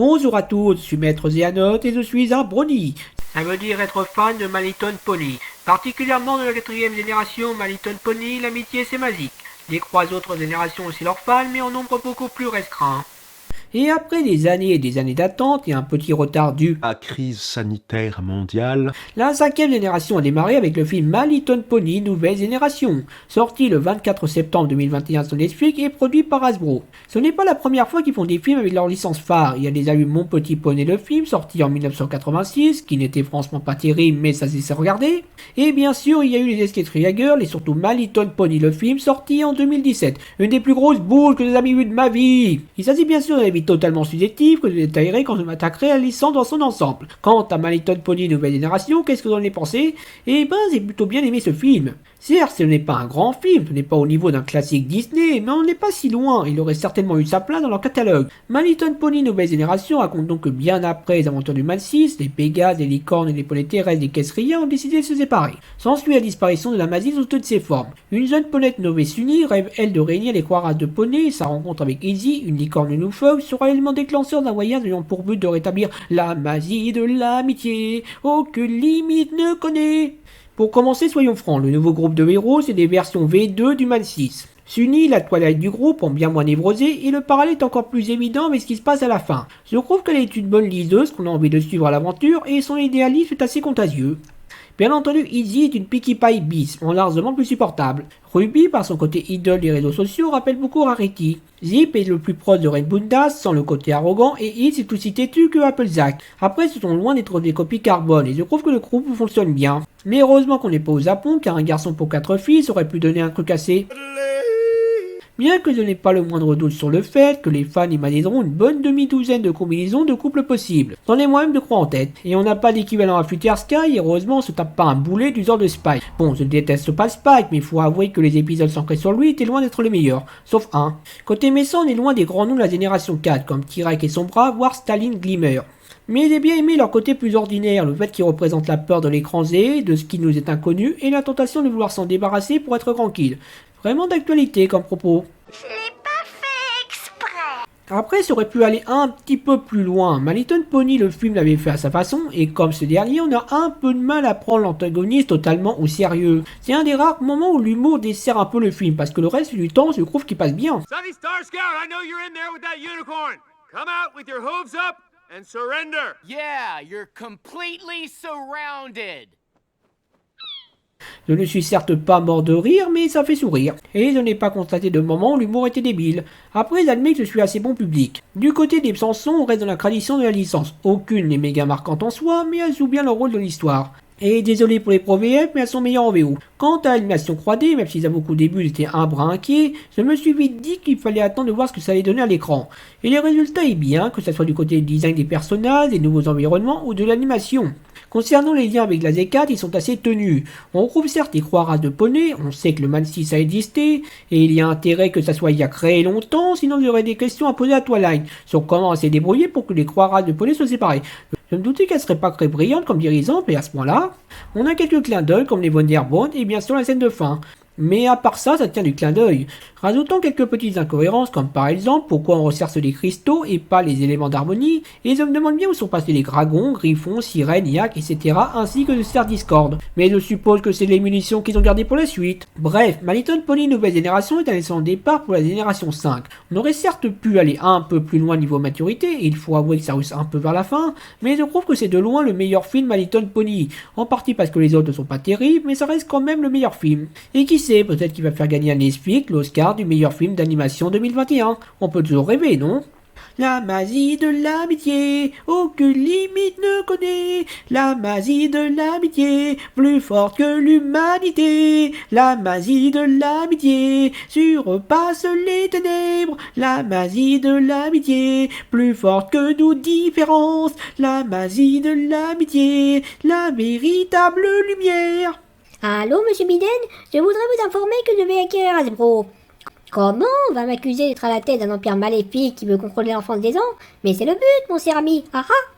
Bonjour à tous, je suis Maître Zéanote et je suis un brownie. Ça veut dire être fan de My Little Pony, particulièrement de la 4e génération My Little Pony, l'amitié c'est magique. Les 3 autres générations aussi leurs fans, mais en nombre beaucoup plus restreint. Et après des années et des années d'attente et un petit retard dû à crise sanitaire mondiale, la 5e génération a démarré avec le film My Little Pony Nouvelle Génération, sorti le 24 septembre 2021 sur Netflix et produit par Hasbro. Ce n'est pas la première fois qu'ils font des films avec leur licence phare. Il y a déjà eu Mon Petit Poney le film, sorti en 1986, qui n'était franchement pas terrible mais ça s'est regardé. Et bien sûr, il y a eu les Escape Girls et surtout My Little Pony le film, sorti en 2017. Une des plus grosses boules que j'ai jamais vues de ma vie. Il s'agit bien sûr d'un avis totalement subjectif que je détaillerai quand je m'attaquerai à la licence dans son ensemble. Quant à My Little Pony Nouvelle Génération, qu'est-ce que vous en avez pensé? Eh ben, j'ai plutôt bien aimé ce film. Certes, ce n'est pas un grand film, ce n'est pas au niveau d'un classique Disney, mais on n'est pas si loin, il aurait certainement eu sa place dans leur catalogue. My Little Pony Nouvelle Génération raconte donc que bien après les aventures du mal 6, les Pégases, les licornes et les poneys terrestres des Caisseria ont décidé de se séparer. S'ensuit la disparition de la magie sous toutes ses formes. Une jeune ponette nommée Sunny rêve elle de réunir les 3 races de poneys et sa rencontre avec Izzy, une licorne loufoque, sera l'élément déclencheur d'un voyage ayant pour but de rétablir la magie de l'amitié, aucune limite ne connaît. Pour commencer, soyons francs, le nouveau groupe de héros, c'est des versions V2 du Man 6. Sunny, la Twilight du groupe, en bien moins névrosée, et le parallèle est encore plus évident avec ce qui se passe à la fin. Je trouve qu'elle est une bonne liseuse, qu'on a envie de suivre à l'aventure, et son idéalisme est assez contagieux. Bien entendu, Izzy est une Pinkie Pie bis, largement plus supportable. Ruby, par son côté idole des réseaux sociaux, rappelle beaucoup Rarity. Zip est le plus proche de Red Bundas, sans le côté arrogant, et Hitz est aussi têtu que Applejack. Après, ce sont loin d'être des copies carbone, et je trouve que le groupe fonctionne bien. Mais heureusement qu'on n'est pas au Japon, car un garçon pour 4 filles aurait pu donner un truc assez... Bien que je n'ai pas le moindre doute sur le fait que les fans imagineront une bonne demi-douzaine de combinaisons de couples possibles. J'en ai moi-même de croix en tête. Et on n'a pas d'équivalent à Future Sky, et heureusement on se tape pas un boulet du genre de Spike. Bon, je déteste pas Spike, mais il faut avouer que les épisodes centrés sur lui étaient loin d'être les meilleurs. Sauf un. Côté méchant, on est loin des grands noms de la génération 4, comme Tyrek et son bras, voire Staline Glimmer. Mais j'ai bien aimé leur côté plus ordinaire, le fait qu'ils représentent la peur de l'écran Z, de ce qui nous est inconnu, et la tentation de vouloir s'en débarrasser pour être tranquille. Vraiment d'actualité comme propos. Je l'ai pas fait exprès. Après, ça aurait pu aller un petit peu plus loin. My Little Pony, le film l'avait fait à sa façon, et comme ce dernier, on a un peu de mal à prendre l'antagoniste totalement au sérieux. C'est un des rares moments où l'humour dessert un peu le film, parce que le reste du temps, je trouve qu'il passe bien. Sunny Star Scout, I know you're in there with that unicorn. Come out with your hooves up and surrender. Yeah, you're completely surrounded. Je ne suis certes pas mort de rire, mais ça fait sourire. Et je n'ai pas constaté de moment où l'humour était débile. Après, j'admets que je suis assez bon public. Du côté des chansons, on reste dans la tradition de la licence. Aucune n'est méga marquante en soi, mais elles jouent bien leur rôle dans l'histoire. Et désolé pour les Pro VF, mais elles sont meilleures en VO. Quant à l'animation 3D, même si j'avoue qu'au début j'étais un brin inquiet, je me suis vite dit qu'il fallait attendre de voir ce que ça allait donner à l'écran. Et le résultat est bien, que ce soit du côté du design des personnages, des nouveaux environnements ou de l'animation. Concernant les liens avec la Z4, ils sont assez tenus. On retrouve certes les 3 races de poneys, on sait que le Man 6 a existé, et il y a intérêt que ça soit il y a très longtemps, sinon j'aurais des questions à poser à Twilight sur comment elle s'est débrouillée pour que les 3 races de poneys soient séparées. Je me doutais qu'elle serait pas très brillante comme dirigeante, mais à ce point-là, on a quelques clins d'œil comme les Wonderbones et bien sûr la scène de fin. Mais à part ça tient du clin d'œil. Rajoutons quelques petites incohérences comme par exemple pourquoi on recherche des cristaux et pas les éléments d'harmonie, et je me demande bien où sont passés les dragons, griffons, sirènes, yak, etc. ainsi que le Star Discord. Mais je suppose que c'est les munitions qu'ils ont gardées pour la suite. Bref, My Little Pony Nouvelle Génération est un excellent départ pour la génération 5. On aurait certes pu aller un peu plus loin niveau maturité, et il faut avouer que ça russe un peu vers la fin, mais je trouve que c'est de loin le meilleur film My Little Pony. En partie parce que les autres ne sont pas terribles, mais ça reste quand même le meilleur film. Et qui sait, peut-être qu'il va faire gagner à Netflix l'Oscar du meilleur film d'animation 2021. On peut toujours rêver, non? La magie de l'amitié, aucune limite ne connaît. La magie de l'amitié, plus forte que l'humanité. La magie de l'amitié, surpasse les ténèbres. La magie de l'amitié, plus forte que nos différences. La magie de l'amitié, la véritable lumière. Allô, monsieur Biden? Je voudrais vous informer que je vais acquérir Hasbro. Comment? On va m'accuser d'être à la tête d'un empire maléfique qui veut contrôler l'enfance des gens? Mais c'est le but, mon cher ami. Ah ah!